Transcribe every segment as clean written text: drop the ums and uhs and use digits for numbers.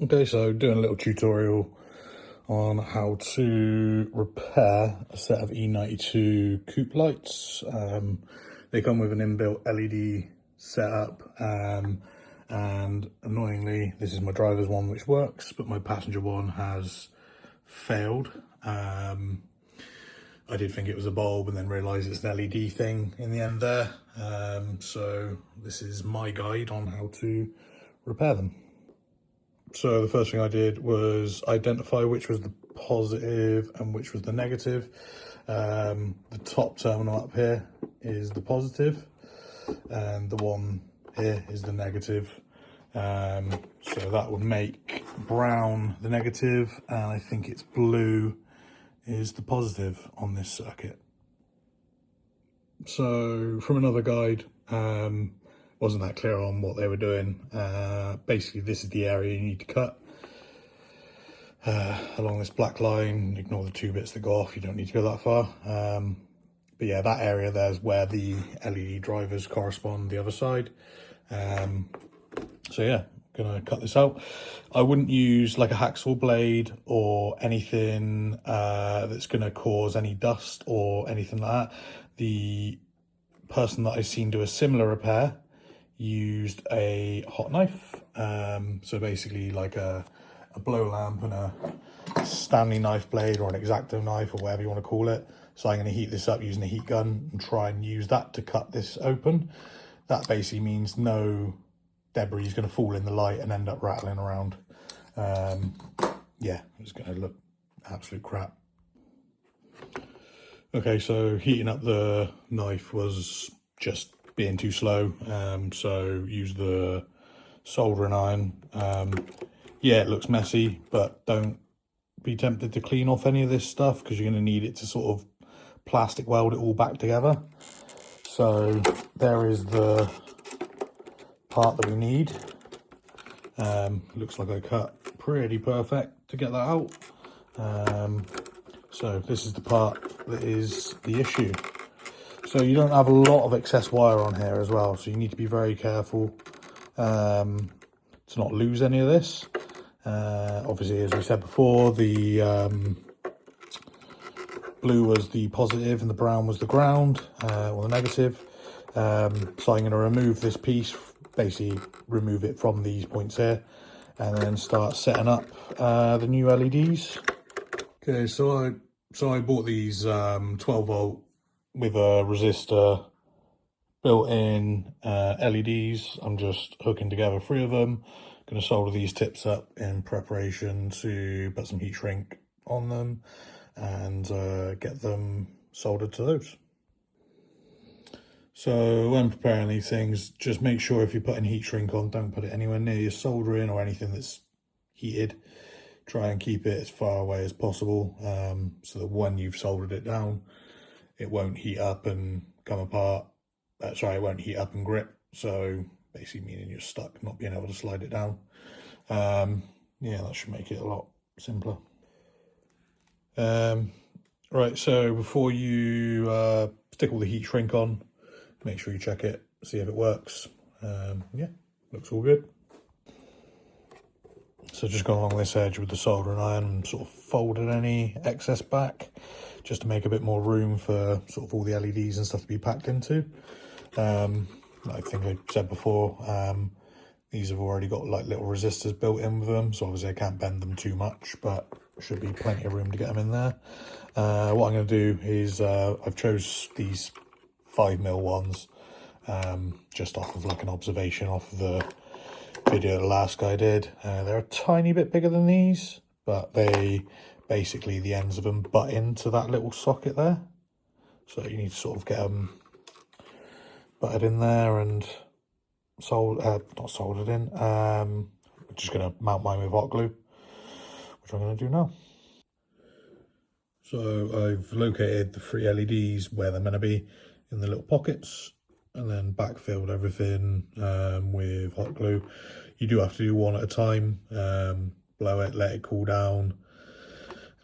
Okay, so doing a little tutorial on how to repair a set of E92 coupe lights. They come with an inbuilt LED setup, and annoyingly, this is my driver's one which works, but my passenger one has failed. I did think it was a bulb and then realised it's an LED thing in the end there. So this is my guide on how to repair them. So the first thing I did was identify which was the positive and which was the negative. The top terminal up here is the positive and the one here is the negative. So that would make brown the negative, and I think it's blue is the positive on this circuit. So from another guide, wasn't that clear on what they were doing. Basically, this is the area you need to cut along this black line. Ignore the two bits that go off, you don't need to go that far. But yeah, that area there is where the LED drivers correspond the other side. So yeah, gonna cut this out. I wouldn't use like a hacksaw blade or anything that's gonna cause any dust or anything like that. The person that I've seen do a similar repair used a hot knife. So basically like a blow lamp and a Stanley knife blade or an X-Acto knife or whatever you want to call it. So I'm going to heat this up using a heat gun and try and use that to cut this open. That basically means no debris is going to fall in the light and end up rattling around. Yeah, it's going to look absolute crap. Okay, so heating up the knife was just being too slow, so use the soldering iron. Yeah, it looks messy, but don't be tempted to clean off any of this stuff because you're going to need it to sort of plastic weld it all back together. So there is the part that we need. Looks like I cut pretty perfect to get that out. So this is the part that is the issue. So you don't have a lot of excess wire on here as well, so you need to be very careful to not lose any of this. Obviously, as we said before, the blue was the positive and the brown was the ground, or the negative. So I'm going to remove this piece, basically remove it from these points here, and then start setting up the new LEDs. Okay, so I bought these 12 volt with a resistor built-in LEDs. I'm just hooking together 3 of them. Going to solder these tips up in preparation to put some heat shrink on them and get them soldered to those. So when preparing these things, just make sure if you're putting heat shrink on, don't put it anywhere near your soldering or anything that's heated. Try and keep it as far away as possible, so that when you've soldered it down, it won't heat up and come apart. Sorry, it won't heat up and grip. So basically meaning you're stuck, not being able to slide it down. Yeah, that should make it a lot simpler. Right, so before you stick all the heat shrink on, make sure you check it, see if it works. Yeah, looks all good. So just go along this edge with the soldering iron and sort of folded any excess back, just to make a bit more room for sort of all the LEDs and stuff to be packed into. I think I said before, these have already got like little resistors built in with them, so obviously I can't bend them too much, but should be plenty of room to get them in there. What I'm going to do is I've chose these 5mm ones, just off of like an observation off of the video the last guy did. They're a tiny bit bigger than these, but they basically, the ends of them butt into that little socket there, so you need to sort of get them butted in there and not soldered in. I'm just going to mount mine with hot glue, which I'm going to do now. So I've located the 3 LEDs where they're meant to be in the little pockets, and then backfilled everything with hot glue. You do have to do one at a time, blow it, let it cool down,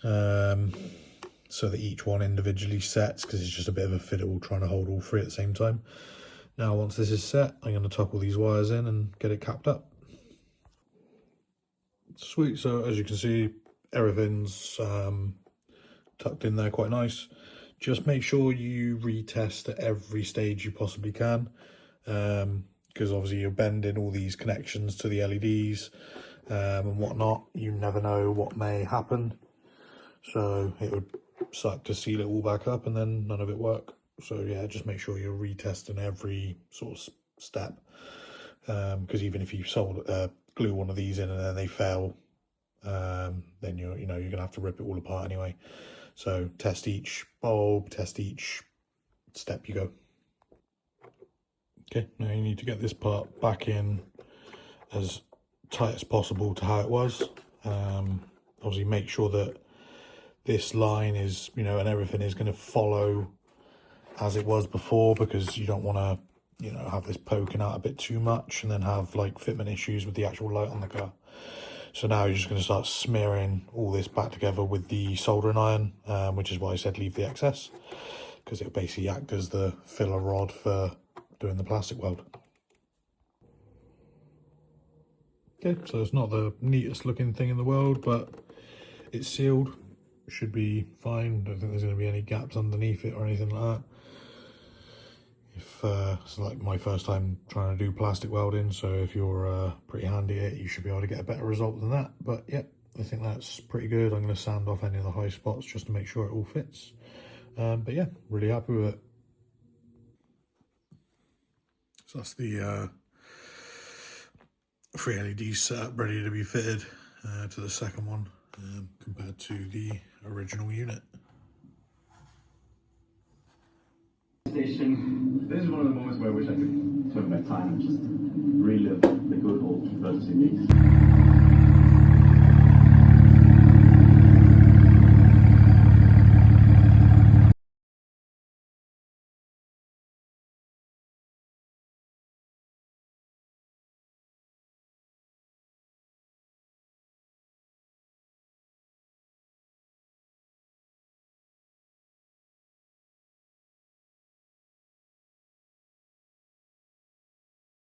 so that each one individually sets, because it's just a bit of a fiddle trying to hold all 3 at the same time. Now once this is set, I'm going to tuck all these wires in and get it capped up. Sweet. So as you can see, everything's tucked in there quite nice. Just make sure you retest at every stage you possibly can, because obviously you're bending all these connections to the LEDs and whatnot. You never know what may happen, so it would suck to seal it all back up and then none of it work. So yeah, just make sure you're retesting every sort of step, because even if you glue one of these in and then they fail, then you're gonna have to rip it all apart anyway. So test each bulb, test each step you go. Okay, now you need to get this part back in as tight as possible to how it was. Obviously make sure that this line is, and everything is going to follow as it was before, because you don't want to, have this poking out a bit too much and then have like fitment issues with the actual light on the car. So now you're just going to start smearing all this back together with the soldering iron, which is why I said leave the excess, because it'll basically act as the filler rod for doing the plastic weld. Okay, so it's not the neatest looking thing in the world, but it's sealed. Should be fine. Don't think there's going to be any gaps underneath it or anything like that. If it's like my first time trying to do plastic welding, so if you're pretty handy at it, you should be able to get a better result than that. But yeah, I think that's pretty good. I'm going to sand off any of the high spots just to make sure it all fits. But yeah, really happy with it. So that's the 3 LEDs set up, ready to be fitted to the second one, compared to the original unit. Station. This is one of the moments where I wish I could turn back time and just relive the good old 30 days.